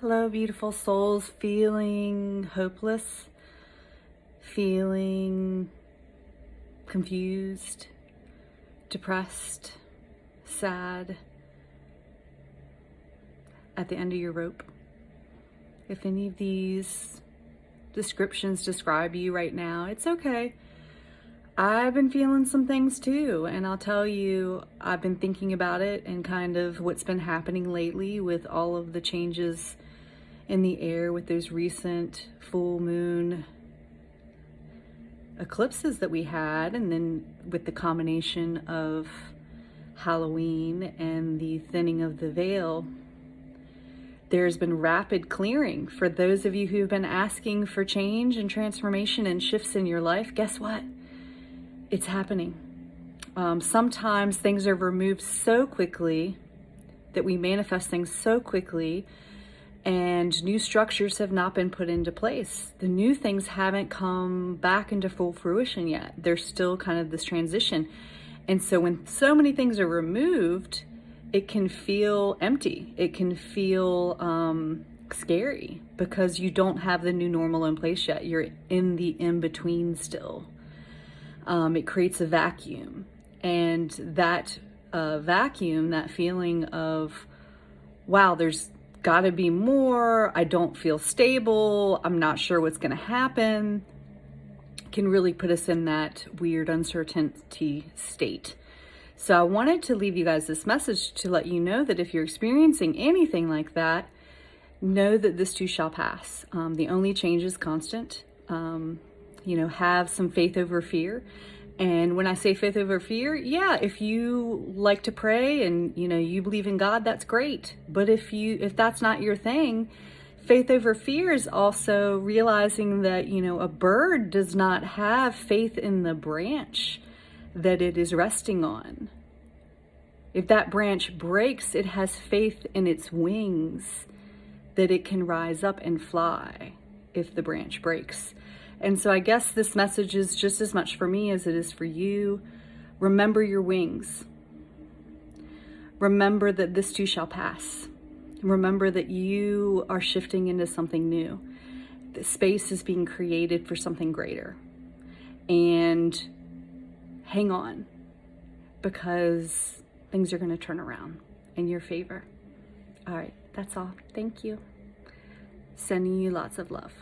Hello, beautiful souls, feeling hopeless, feeling confused, depressed, sad, at the end of your rope. If any of these descriptions describe you right now, it's okay. I've been feeling some things too, and I'll tell you, I've been thinking about it and kind of what's been happening lately with all of the changes in the air with those recent full moon eclipses that we had, and then with the combination of Halloween and the thinning of the veil. There's been rapid clearing. For those of you who've been asking for change and transformation and shifts in your life, guess what? It's happening. Sometimes things are removed so quickly that we manifest things so quickly, and new structures have not been put into place. The new things haven't come back into full fruition yet. There's still kind of this transition. And so when so many things are removed, it can feel empty. It can feel scary because you don't have the new normal in place yet. You're in the in-between still. It creates a vacuum. And that vacuum, that feeling of, wow, there's got to be more, I don't feel stable, I'm not sure what's going to happen, can really put us in that weird uncertainty state. So I wanted to leave you guys this message to let you know that if you're experiencing anything like that, know that this too shall pass. The only change is constant. Have some faith over fear. And when I say faith over fear, yeah, if you like to pray and, you believe in God, that's great. But if that's not your thing, faith over fear is also realizing that, a bird does not have faith in the branch that it is resting on. If that branch breaks, it has faith in its wings that it can rise up and fly if the branch breaks. And so I guess this message is just as much for me as it is for you. Remember your wings. Remember that this too shall pass. Remember that you are shifting into something new. The space is being created for something greater. And hang on, because things are going to turn around in your favor. All right, that's all. Thank you. Sending you lots of love.